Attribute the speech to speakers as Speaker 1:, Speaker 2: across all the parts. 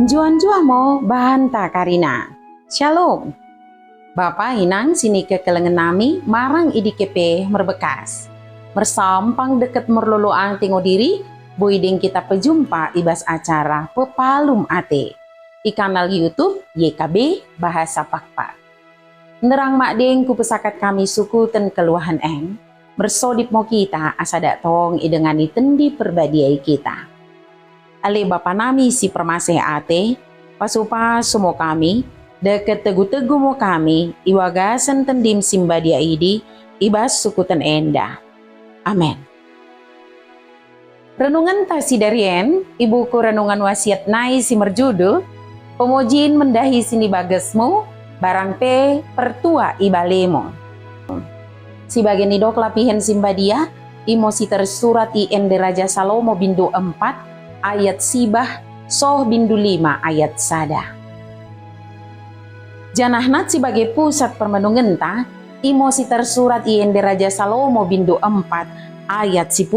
Speaker 1: Juan mo bahanta karina. Shalom. Bapa inang sini ke kelengan nami marang idikepe merbekas. Mersampang deket merloloang tingo diri, boiding kita pejumpa ibas acara Pepalum Ate. Di kanal YouTube YKB Bahasa Pakpak. Nerang makdeng ku pesakat kami suku ten keluahan eng. Bersodip mo kita asada tong idengani tendi perbadiai kita. Ale bapa nami si permasih ate, pasupa sumo kami, deket tegu-tegu mo kami, iwagasan tendim simbadia idi, ibas sukutan enda. Amen. Renungan tasi darien, ibuku renungan wasiat nai si merjudu, pemujin mendahi sini bagesmu, barang pe pertua ibalemo. Si bagian idok lapihan simbadia, imosi tersurat i ende Raja Salomo bindu 4, ayat sibah soh bindu 5 ayat sada. Janahnat sebagai pusat permenungan ta, imosi tersurat i ende Raja Salomo bindu 4 ayat 10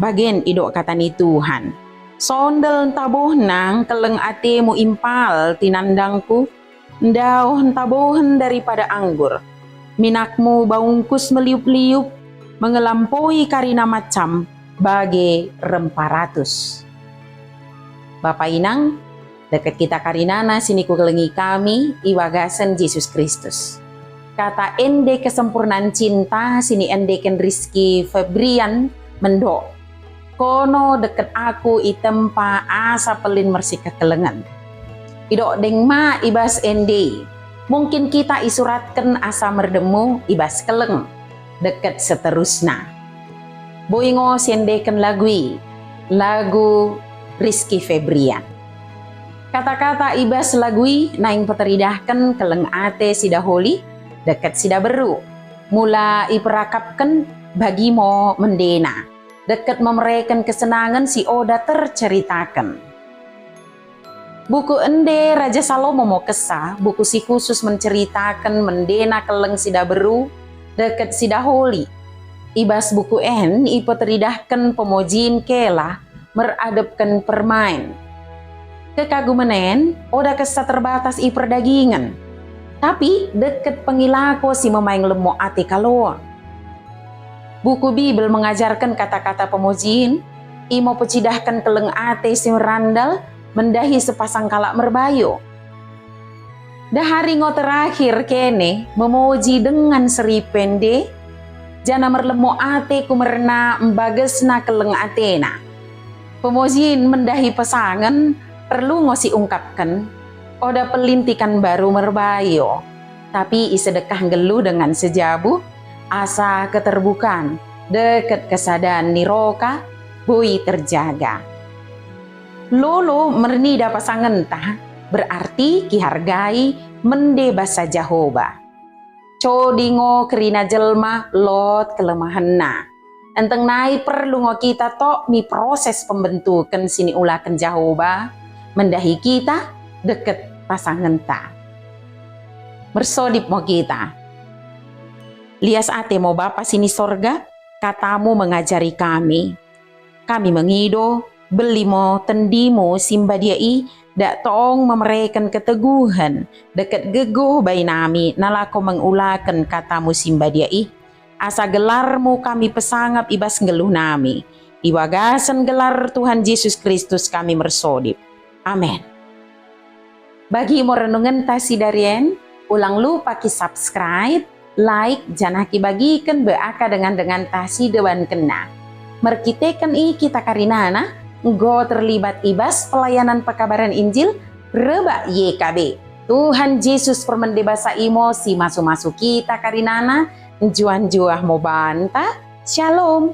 Speaker 1: bagian idok katani Tuhan. Sondel tabuh nang keleng atemu impal tinandangku, ndauh tabuhan daripada anggur. Minakmu baungkus meliup-liup, mengelampaui karina macam bagai remparatus. Bapak inang, deket kita karinana sini ku kelengi kami, iwagasan Yesus Kristus. Kata ende kesempurnaan cinta, sini endeken Rizky Febrian mendok. Kono deket aku itempa asa pelin mersika kelengan. Idok dengma ibas ende. Mungkin kita isuratkan asa merdemu ibas keleng. Deket seterusna. Boingo sendeken lagu Rizky Febrian. Kata-kata ibas lagui naing peteridahkan keleng ate sida holi, deket sida beru. Mula iperakapkan bagi mo mendena, deket memereken kesenangan si Oda terceritakan. Buku ende Raja Salomo mo kesah, buku si khusus menceritakan mendena keleng sida beru, deket sida holi. Ibas buku en ipeteridahkan pemojin kela, meradepkan permain. Kekagumanen, Oda kesah terbatas i perdagingan. Tapi deket pengilako si memaing lemo ate kaloa. Buku Bibel mengajarkan kata-kata pemujin, imo pecidahkan keleng ate si merandal, mendahi sepasang kalak merbayo. Dahari ngo terakhir kene, memuji dengan seri pende, jana merlemo ate kumerna mbagesna keleng atena. Pemujin mendahi pasangan perlu ngosi ungkapkan, Oda pelintikan baru merbayo, tapi isedekah gelu dengan sejabu, asa keterbukaan, deket kesadaan niroka, bui terjaga. Lolo mernida pasangan tah, berarti kihargai mende basa Jahoba. Codingo kerina jelma lot kelemahan na. Enteng nai perlu ngo kita tok mi proses pembentukan sini ulakan Jahoba, mendahi kita deket pasangan ta. Bersodip mo kita. Lias ate mo Bapa sini sorga, katamu mengajari kami. Kami mengido, beli mo tendimu simbadiai, dak tong memereken keteguhan, deket geguh bayi nami, nalako mengulakan katamu simbadiai. Asa gelarmu kami pesangap ibas ngeluh nami. Iwagasan gelar Tuhan Yesus Kristus kami mersodip. Amin. Bagi mo renungan tasi darien, ulang lupa ki subscribe, like, jangan ki bagikan beaka dengan tasi dewan kena. Merkitekan kita karinana, go terlibat ibas pelayanan pekabaran Injil, reba YKB. Tuhan Yesus permendebasa emosi masuk-masuk kita karinana, juan-juah mau banta, shalom.